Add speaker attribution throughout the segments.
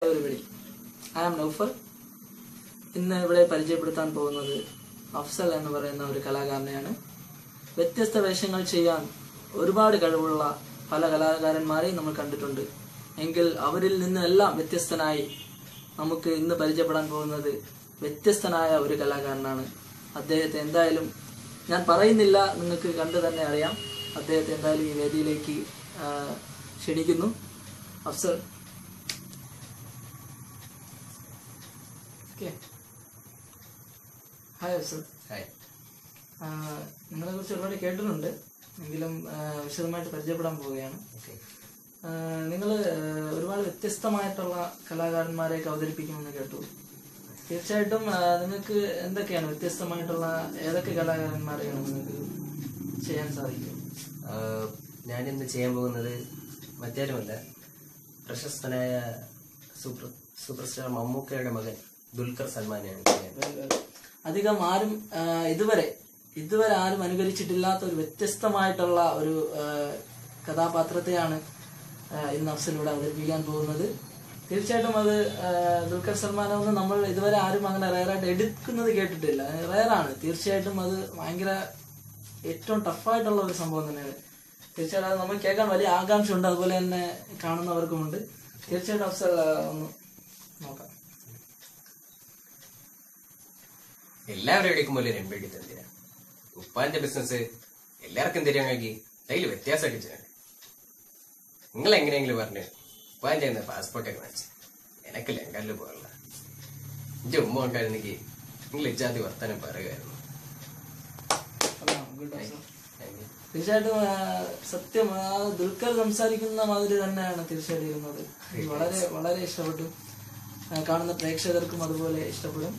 Speaker 1: Everybody, I am Naufal. ഇന്ന് ഇവിടെ പരിചയപ്പെടുത്താൻ പോകുന്നത് അഫ്സൽ എന്ന് പറയുന്ന ഒരു കലാകാരനെയാണ്. വ്യത്യസ്ത വേഷങ്ങൾ ചെയ്യാൻ ഒരുപാട് കഴിവുള്ള പല കലാകാരന്മാരെയും നമ്മൾ കണ്ടിട്ടുണ്ട്. എങ്കിൽ അവരിൽ നിന്നെല്ലാം വ്യത്യസ്തനായി നമുക്ക് ഇന്ന് പരിചയപ്പെടാൻ പോകുന്നത് വ്യത്യസ്തനായ ഒരു കലാകാരനാണ്. അദ്ദേഹത്തെ എന്തായാലും ഞാൻ പറയുന്നില്ല, നിങ്ങൾക്ക് കണ്ടു തന്നെ അറിയാം. അദ്ദേഹത്തെ എന്തായാലും ഈ വേദിയിലേക്ക് ക്ഷണിക്കുന്നു. അഫ്സൽ, ഹായ് അഫ്സൽ.
Speaker 2: ഹായ്.
Speaker 1: നിങ്ങളെ കുറിച്ച് ഒരുപാട് കേട്ടിട്ടുണ്ട്, എങ്കിലും വിശദമായിട്ട് പരിചയപ്പെടാൻ പോവുകയാണ്. നിങ്ങൾ ഒരുപാട് വ്യത്യസ്തമായിട്ടുള്ള കലാകാരന്മാരെയൊക്കെ അവതരിപ്പിക്കുമെന്ന് കേട്ടു. തീർച്ചയായിട്ടും നിങ്ങൾക്ക് എന്തൊക്കെയാണ് വ്യത്യസ്തമായിട്ടുള്ള ഏതൊക്കെ കലാകാരന്മാരെയാണ് നിങ്ങൾക്ക് ചെയ്യാൻ സാധിക്കും?
Speaker 2: ഞാനിന്ന് ചെയ്യാൻ പോകുന്നത് മറ്റാരുമല്ല, പ്രശസ്തനായ സൂപ്പർ സ്റ്റാർ മമ്മൂക്കയുടെ മകൻ ദുൽഖർ സൽമാനെയാണ് ചെയ്യാൻ.
Speaker 1: അധികം ആരും ഇതുവരെ ആരും അനുകരിച്ചിട്ടില്ലാത്ത ഒരു വ്യത്യസ്തമായിട്ടുള്ള ഒരു കഥാപാത്രത്തെയാണ് ഇന്ന് അഫ്സൽ ഇവിടെ അവതരിപ്പിക്കാൻ പോകുന്നത്. തീർച്ചയായിട്ടും അത് ദുൽഖർ സൽമാനൊന്നും നമ്മൾ ഇതുവരെ ആരും അങ്ങനെ റയറായിട്ട് എടുക്കുന്നത് കേട്ടിട്ടില്ല. റയറാണ്. തീർച്ചയായിട്ടും അത് ഭയങ്കര ഏറ്റവും ടഫായിട്ടുള്ള ഒരു സംഭവം തന്നെയാണ്. തീർച്ചയായിട്ടും അത് നമ്മൾ കേൾക്കാൻ വലിയ ആകാംക്ഷ ഉണ്ട്, അതുപോലെ തന്നെ കാണുന്നവർക്കുമുണ്ട്. തീർച്ചയായിട്ടും അഫ്സൽ ഒന്ന് നോക്കാം.
Speaker 2: എല്ലാവരും എടുക്കും പോലെ രണ്ടടി തന്തിര ഉപ്പാന്റെ ബിസിനസ് എല്ലാവർക്കും തരികയാണെങ്കിൽ അതിൽ വ്യത്യാസമൊക്കെ ചെയ്യണം. നിങ്ങൾ എങ്ങനെയെങ്കിലും പറഞ്ഞു ഉപ്പാൻ ചെയ്യുന്ന പാസ്പോർട്ടൊക്കെ വാങ്ങിച്ചു എനക്ക് ലങ്കനിൽ പോകണ്ട. എന്റെ ഉമ്മ ഉണ്ടായിരുന്നെങ്കിൽ നിങ്ങൾ ഇജാതി വർത്താനം പറയുമായിരുന്നു.
Speaker 1: തീർച്ചയായിട്ടും സത്യം ദുൽഖർ സംസാരിക്കുന്ന മാതിരി തന്നെയാണ് തീർച്ചയായിട്ടും ഇരുന്നത്. വളരെ വളരെ ഇഷ്ടപ്പെട്ടു. കാണുന്ന പ്രേക്ഷകർക്കും അതുപോലെ ഇഷ്ടപ്പെടും.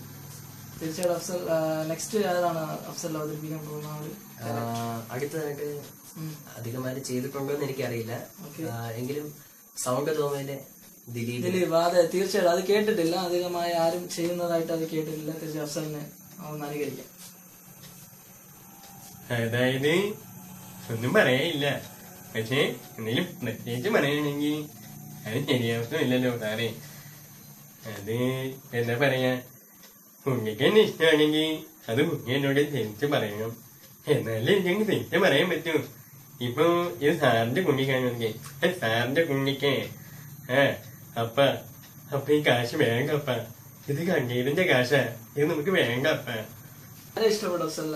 Speaker 1: തീർച്ചയായിട്ടും അഫ്സൽ, നെക്സ്റ്റ് ഏതാണ് അഫ്സൽ അവതരിപ്പിക്കാൻ പോകുന്നത്?
Speaker 2: അടുത്തതായിട്ട് അധികമാര് ചെയ്തിട്ടുണ്ടോ എന്ന് എനിക്കറിയില്ല, എങ്കിലും സൗണ്ട് തോമയിലെ ദിലീപ്.
Speaker 1: അതെ, തീർച്ചയായിട്ടും അത് കേട്ടിട്ടില്ല, അധികമായി ആരും ചെയ്യുന്നതായിട്ട് അത് കേട്ടിട്ടില്ല. തീർച്ചയായും അഫ്സലിനെ ഒന്ന് അനുകരിക്കാം.
Speaker 3: അതായത് ഒന്നും പറയാനില്ല, പക്ഷേ എന്തെങ്കിലും പ്രത്യേകിച്ച് പറയുകയാണെങ്കിൽ അത് ശരിയാവത്തില്ലല്ലോ സാറേ. അത് എന്താ പറയാ, കുഞ്ഞിക്ക് എന്നെ ഇഷ്ടമാണെങ്കിൽ അത് കുഞ്ഞി എന്നോട് തിരിച്ച് പറയണം, എന്നാലും എനിക്കങ്ങ് തിരിച്ച് പറയാൻ പറ്റൂ. ഇപ്പൊ ഇത് സാറിന്റെ കുഞ്ഞിക്കാണെങ്കിൽ സാറിന്റെ കുഞ്ഞിക്ക് അപ്പ ഈ കാശ് വേണ്ട അപ്പ, ഇത് കണ്ണീരിന്റെ കാശാ, ഇത് നമുക്ക് വേണ്ട അപ്പ.
Speaker 1: വളരെ ഇഷ്ടപ്പെട്ടു അഫ്സൽ.